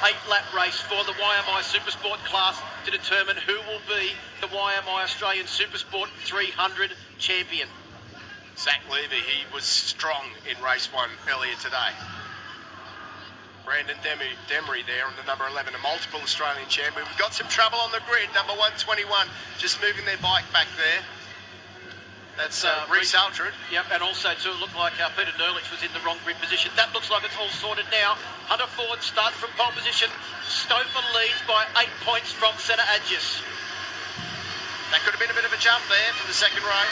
8-lap race for the YMI Supersport class to determine who will be the YMI Australian Supersport 300 champion. Zach Levy, he was strong in race 1 earlier today. Brandon Demery there on the number 11, a multiple Australian champion. We've got some trouble on the grid, number 121, just moving their bike back there. That's Reece Altrud. Yep, and also too, it looked like Peter Nerlich was in the wrong grid position. That looks like it's all sorted now. Hunter Ford starts from pole position. Stouffer leads by 8 points from Senna Adjus. That could have been a bit of a jump there from the second row.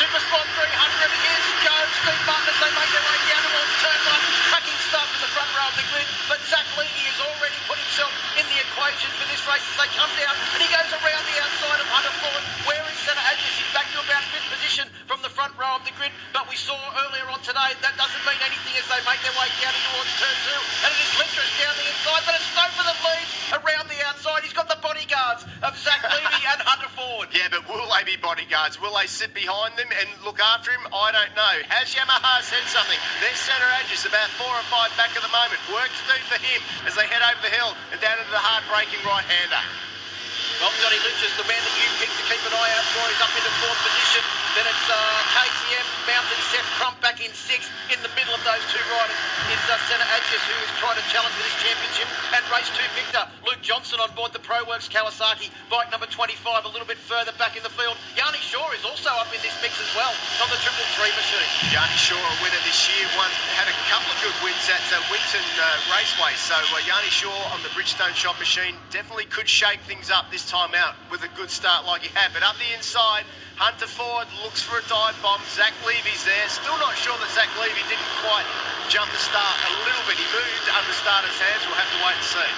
Supersport 300, here's Joe, Steve Martin as they make their way down towards turn 1. Cracking stuff in the front row of the grid, but Zach Levy has already put himself in the equation for this race as they come down, and he goes around the outside of Hunter Ford. Where is Senna Adjus? He's back to about 5th position from the front row of the grid, but we saw earlier on today that doesn't mean anything as they make their way down towards turn 2, and it is Lindros down the inside, but it's Stouffer that leads around the outside. He's got the bodyguards of Zach Levy and Hunter Ford. Yeah, but will they be bodyguards? Will they sit behind them and look after him? I don't know. Has Yamaha said something? There's Senna Adjus about 4 or 5 back at the moment. Work to do for him as they head over the hill and down into the heartbreaking right-hander. Well, Johnny Lynch's the man that you picked to keep an eye out for. He's up into 4th position. Then it's KTM, Mountain, Seth Crump back in 6th. In the middle of those two riders is Senna Adjus, who is trying to challenge for this championship. And race 2 victor, Luke Johnson on board the ProWorks Kawasaki, bike number 25, a little bit further back in the field. Yanni Shaw is also up in this mix as well on the 333 machine. Yanni Shaw, a winner this year, had a couple of good wins at Winton Raceway. So Yanni Shaw on the Bridgestone shop machine definitely could shake things up this time out with a good start like he had. But up the inside, Hunter Ford looks for a dive bomb. Zach Levy's there. Still not sure that Zach Levy didn't quite jump the start a little bit. He moved under starter's hands. We'll have to wait and see.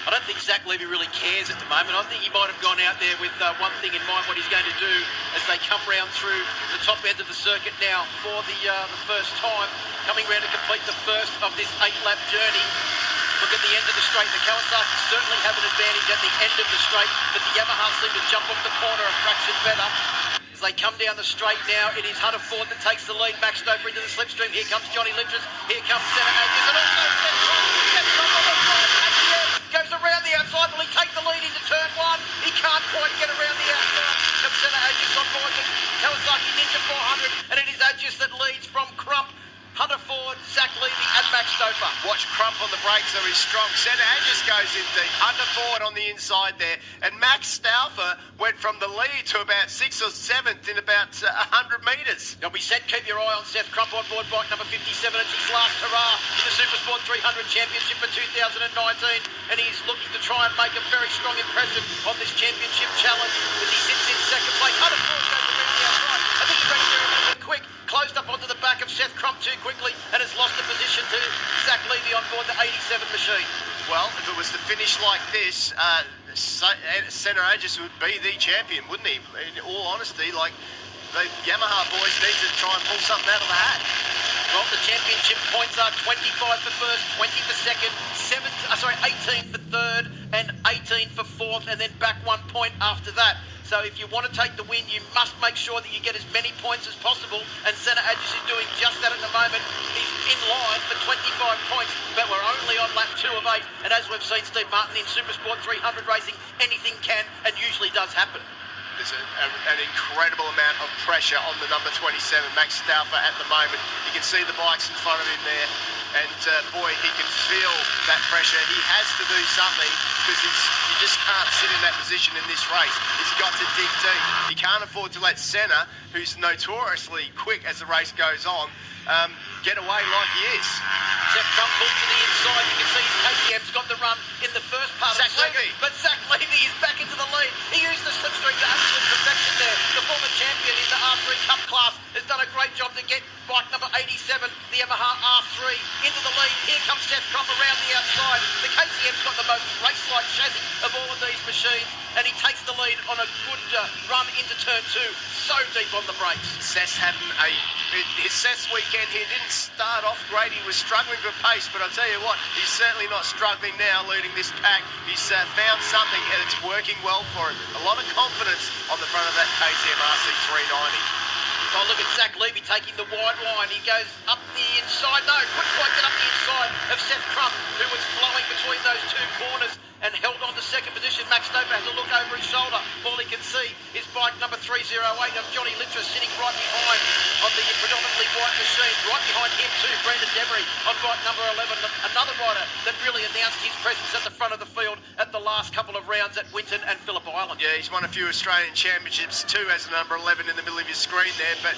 I don't think Zach Levy really cares at the moment. I think he might have gone out there with one thing in mind, what he's going to do as they come round through the top end of the circuit now for the first time, coming round to complete the first of this 8-lap journey. Look at the end of the straight. The Kawasaki certainly have an advantage at the end of the straight, but the Yamaha seem to jump off the corner a fraction better. As they come down the straight now, it is Hunter Ford that takes the lead. Max Stouffer into the slipstream. Here comes Johnny Lindros. Here comes Senna Adjus. And also Seth Crump on the side. KTM goes around the outside. Will he take the lead into turn 1? He can't quite get around the outside of Senna Adjus on board the Kawasaki Ninja 400. And it is Adjus that leads from Crump, Hunter Ford, Zach Levy and Max Stouffer. Watch Crump on the brakes, though he's strong. Senna Adjus goes in deep. Hunter Ford on the inside there. And Max Stouffer went from the lead to about 6th or 7th in about 100 metres. Now we said keep your eye on Seth Crump on board bike number 57. It's his last hurrah in the Supersport 300 Championship for 2019. And he's looking to try and make a very strong impression on this championship challenge as he sits in second place. Hunter Ford goes around the outside. I think he's ready there a little bit quick. Closed up onto the back of Seth Crump too quickly and has lost the position to Zach Levy on board the 87 machine. Well, if it was to finish like this, Senna Adjus would be the champion, wouldn't he? In all honesty, like, the Yamaha boys need to try and pull something out of the hat. Well, the championship points are 25 for first, 20 for second, 18 for third, and 18 for fourth, and then back 1 point after that. So if you want to take the win, you must make sure that you get as many points as possible, and Senna Adjus is doing just that at the moment. He's in line for 25 points, but we're only on lap 2 of 8, and as we've seen Steve Martin in Supersport 300 racing, anything can and usually does happen. There's an incredible amount of pressure on the number 27, Max Stouffer, at the moment. You can see the bikes in front of him there, and boy, he can feel that pressure. He has to do something because you just can't sit in that position in this race. He's got to dig deep. He can't afford to let Senna, who's notoriously quick as the race goes on, get away like he is. Seth Crump pulls to the inside. You can see KTM's got the run in the first part of the second, but Zach Levy is back into the lead. He used the slipstream to absolute perfection there. The former champion in the R3 Cup class has done a great job to get bike number 87, the Yamaha R3, into the lead. Here comes Seth Crump around the outside. The KTM's got the most race-like chassis of all of these machines, and he takes the lead on a good run into turn 2. So deep on the brakes. Seth's having his Seth's weekend here didn't start off great. He was struggling for pace, but I'll tell you what, he's certainly not struggling now leading this pack. He's found something and it's working well for him. A lot of confidence on the front of that KTM RC390. Oh, look at Zach Levy taking the wide line. He goes up the inside. No, couldn't quite get up the inside of Crump, who was flowing between those two corners and held on to second position. Max Stover has a look over his shoulder. All he can see is bike number 308 of Johnny Littress sitting right behind on the predominantly white machine. Right behind him too, Brendan Demery on bike number 11. Another rider that really announced his presence at the front of the field at the last couple of rounds at Winton and Phillip Island. Yeah, he's won a few Australian championships too as a number 11 in the middle of your screen there, but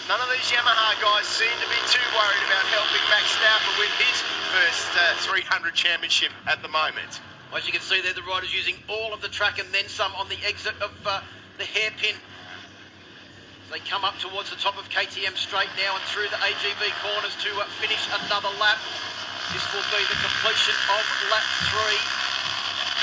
none of these Yamaha guys seem to be too worried about helping Max Stover win his first 300 championship at the moment. As you can see there, the riders using all of the track and then some on the exit of the hairpin. As they come up towards the top of KTM straight now and through the AGV corners to finish another lap. This will be the completion of lap 3.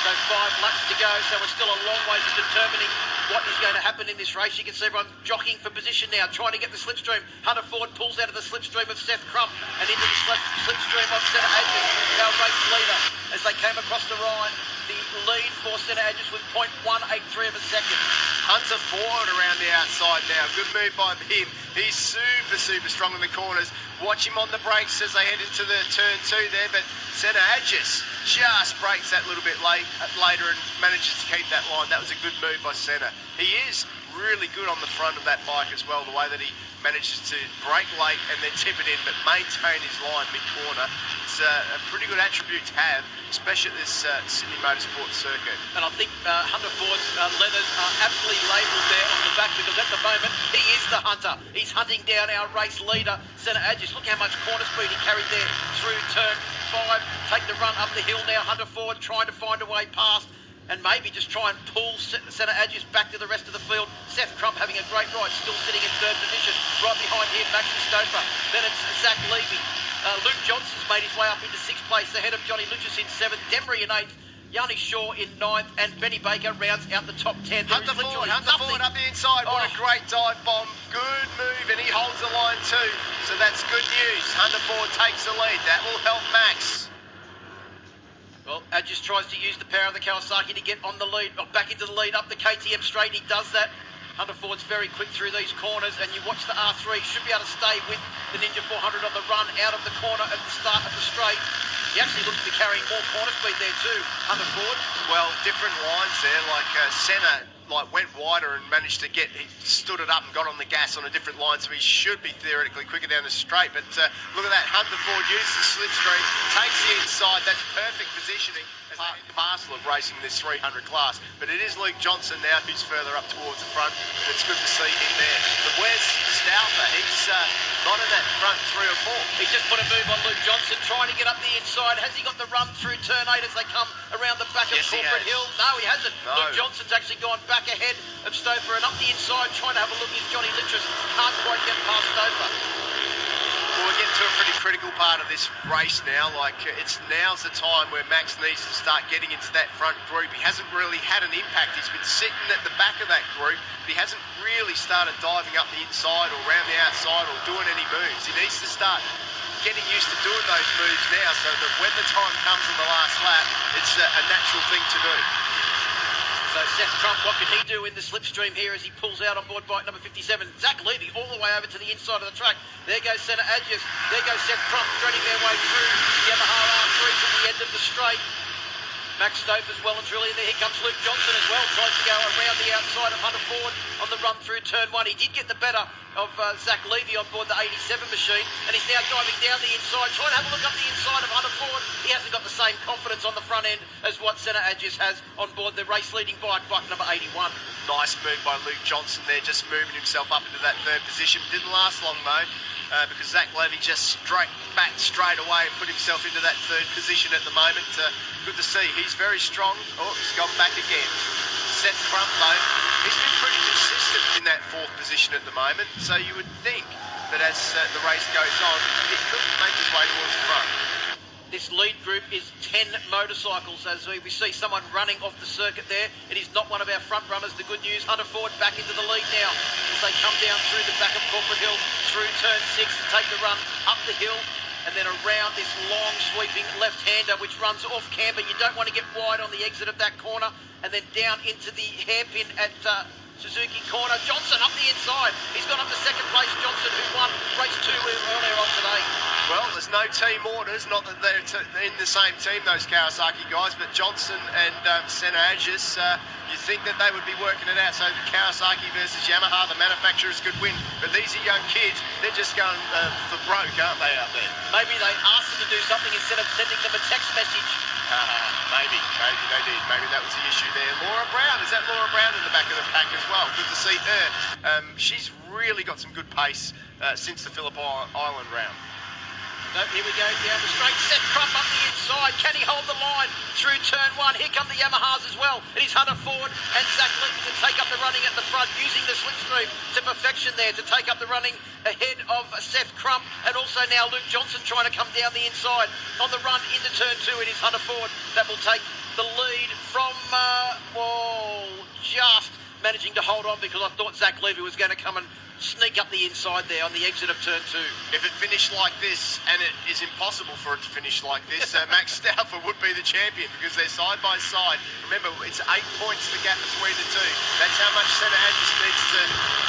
So 5 laps to go, so we're still a long way to determining what is going to happen in this race. You can see everyone jockeying for position now, trying to get the slipstream. Hunter Ford pulls out of the slipstream of Seth Crump and into the slipstream of Senna Agis, our race leader. As they came across the line, the lead for Senna Agis was 0.183 of a second. Hunter Ford around the outside now. Good move by him. He's super strong in the corners. Watch him on the brakes as they head into the turn 2 there, but Senna Agis just breaks that little bit later and manages to keep that line. That was a good move by Senna. He is really good on the front of that bike as well, the way that he manages to brake late and then tip it in, but maintain his line mid-corner. It's a pretty good attribute to have, especially at this Sydney Motorsport circuit. And I think Hunter Ford's leathers are aptly labelled there on the back, because at the moment he is the hunter. He's hunting down our race leader, Senna Agis. Look how much corner speed he carried there through turn 5. Take the run up the hill now. Hunter Ford trying to find a way past and maybe just try and pull Senna Agis back to the rest of the field. Seth Crump having a great ride, still sitting in 3rd position. Right behind him, Max Stover. Then it's Zach Levy. Luke Johnson's made his way up into 6th place, ahead of Johnny Littress in 7th, Demery in 8th, Yanni Shaw in 9th, and Benny Baker rounds out the top 10. Hunter Ford up the inside. What a great dive bomb. Good move, and he holds the line too. So that's good news. Hunter Ford takes the lead. That will help Max. Well, Agis tries to use the power of the Kawasaki to get on the lead, or back into the lead, up the KTM straight. He does that. Hunter Ford's very quick through these corners, and you watch the R3, should be able to stay with the Ninja 400 on the run out of the corner at the start of the straight. He actually looks to be carrying more corner speed there too, Hunter Ford. Well, different lines there, like Senna went wider and managed to he stood it up and got on the gas on a different line, so he should be theoretically quicker down the straight. But look at that, Hunter Ford uses the slipstream, takes the inside. That's perfect positioning. Part and parcel of racing this 300 class, but it is Luke Johnson now who's further up towards the front, and it's good to see him there. But where's Stouffer? He's not in that front 3 or 4. He's just put a move on Luke Johnson, trying to get up the inside. Has he got the run through turn 8 as they come around the back of Corporate Hill? No, he hasn't. No. Luke Johnson's actually gone back ahead of Stouffer and up the inside, trying to have a look at Johnny Littress. Can't quite get past Stouffer. Well, we're getting to a pretty critical part of this race now. Now's the time where Max needs to start getting into that front group. He hasn't really had an impact. He's been sitting at the back of that group, but he hasn't really started diving up the inside or around the outside or doing any moves. He needs to start getting used to doing those moves now, so that when the time comes on the last lap, it's a natural thing to do. So Seth Crump, what can he do in the slipstream here as he pulls out on board bike number 57? Zach Levy all the way over to the inside of the track. There goes Senna Agis. There goes Seth Crump threading their way through the Yamaha R3 to the end of the straight. Max Stover's well and truly in there. Here comes Luke Johnson as well. Tries to go around the outside of Hunter Ford on the run through turn 1. He did get the better of Zach Levy on board the 87 machine, and he's now driving down the inside, trying to have a look up the inside of Hunter Ford. He hasn't got the same confidence on the front end as what Senna Agis has on board the race-leading bike number 81. Nice move by Luke Johnson there, just moving himself up into that 3rd position. Didn't last long though, because Zach Levy just backed straight away and put himself into that 3rd position at the moment. Good to see. He's very strong. Oh, he's gone back again. Seth Crump though, he's been pretty consistent in that 4th position at the moment, so you would think that as the race goes on, he could make his way towards the front. This lead group is 10 motorcycles, as we see someone running off the circuit there. It is not one of our front runners. The good news, Hunter Ford back into the lead now as they come down through the back of Corporate Hill, through turn 6 to take the run up the hill, and then around this long sweeping left-hander which runs off camber. You don't want to get wide on the exit of that corner, and then down into the hairpin at Suzuki corner. Johnson up the inside. He's gone up to second place. Johnson, who won race 2 earlier on today. Well, there's no team orders, not that they're in the same team, those Kawasaki guys, but Johnson and Senna Agis, you think that they would be working it out. So Kawasaki versus Yamaha, the manufacturers could win. But these are young kids, they're just going for broke, aren't they, out there? Maybe they asked them to do something instead of sending them a text message. Maybe they did. Maybe that was the issue there. Laura Brown, is that Laura Brown in the back of the pack as well? Good to see her. She's really got some good pace since the Phillip Island round. No, here we go down the straight. Seth Krupp up the inside. Can he hold the line through turn 1? Here come the Yamahas as well. It is Hunter Ford and Zach Levy to take up the running at the front, using the slipstream to perfection there to take up the running ahead of Seth Krupp, and also now Luke Johnson trying to come down the inside on the run into turn 2. It is Hunter Ford that will take the lead from just managing to hold on, because I thought Zach Levy was going to come and sneak up the inside there on the exit of turn 2. If it finished like this, and it is impossible for it to finish like this, Max Stauffer would be the champion, because they're side by side. Remember, it's 8 points the gap between the two. That's how much Senna Agis needs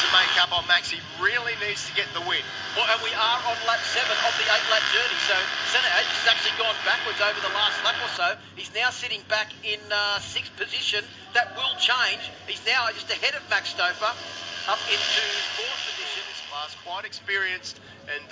to make up on Max. He really needs to get the win. Well, and we are on lap 7 of the 8-lap journey, so Senna Agis has actually gone backwards over the last lap or so. He's now sitting back in 6th position. That will change. He's now just ahead of Max Stauffer, up into 4th position. This class quite experienced, and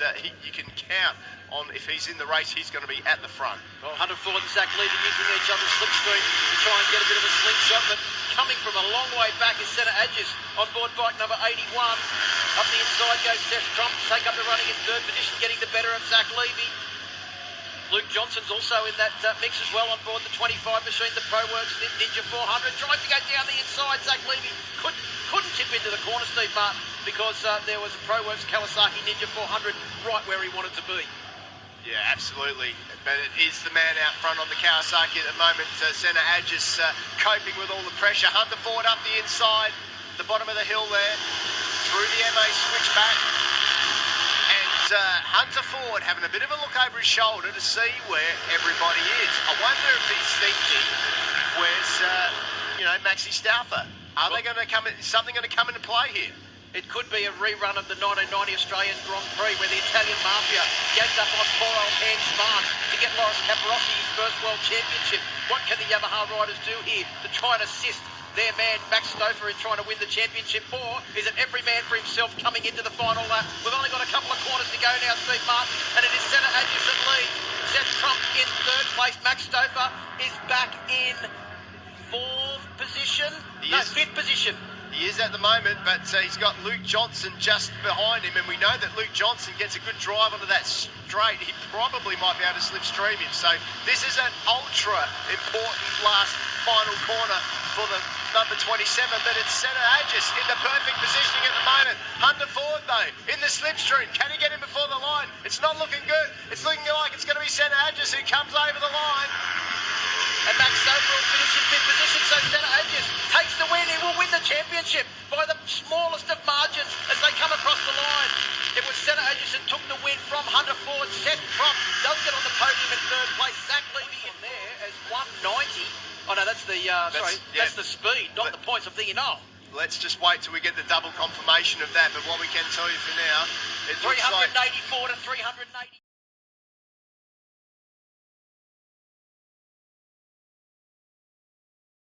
you can count on, if he's in the race, he's going to be at the front. Well, Hunter Ford and Zach Levy using each other's slipstream to try and get a bit of a slingshot, but coming from a long way back is Senna Agis on board bike number 81. Up the inside goes Seth Krupp to take up the running in 3rd position, getting the better of Zach Levy. Luke Johnson's also in that mix as well on board the 25 machine, the ProWorks Ninja 400. Tries to go down the inside. Zach Levy couldn't tip into the corner, Steve Martin, because there was a ProWorks Kawasaki Ninja 400 right where he wanted to be. Yeah, absolutely. But it is the man out front on the Kawasaki at the moment. Senna Agis coping with all the pressure. Hunter Ford up the inside, the bottom of the hill there, through the MA switchback. Hunter Ford having a bit of a look over his shoulder to see where everybody is. I wonder if he's thinking, where's, Maxi Stauffer? Is something going to come into play here? It could be a rerun of the 1990 Australian Grand Prix, where the Italian Mafia yanked up on poor old Hans Smart to get Loris Capirossi his first World Championship. What can the Yamaha riders do here to try and assist their man Max Stauffer in trying to win the championship, or is it every man for himself coming into the final lap? We've only got a couple of corners to go now, Steve Martin, and it is Senna Agis that leads. Seth Krupp in 3rd place. Max Stauffer is back in 4th position. 5th position. He is at the moment, but he's got Luke Johnson just behind him, and we know that Luke Johnson gets a good drive onto that straight. He probably might be able to slipstream him. So this is an ultra important last final corner for the number 27, but it's Senna Agis in the perfect positioning at the moment. Hunter Ford, though, in the slipstream. Can he get him before the line? It's not looking good. It's looking like it's going to be Senna Agis who comes over the line. And Max Stauffer will finish in 5th position, so Senna Agis takes the win. He will win the championship by the smallest of margins as they come across the line. It was Senna Agis that took the win from Hunter Ford. Seth Krupp does get on the podium in 3rd place. Zach Levy in there as 190. Oh no, that's the that's the speed, not the points. I'm thinking, let's just wait till we get the double confirmation of that. But what we can tell you for now, it looks like 384 to 380.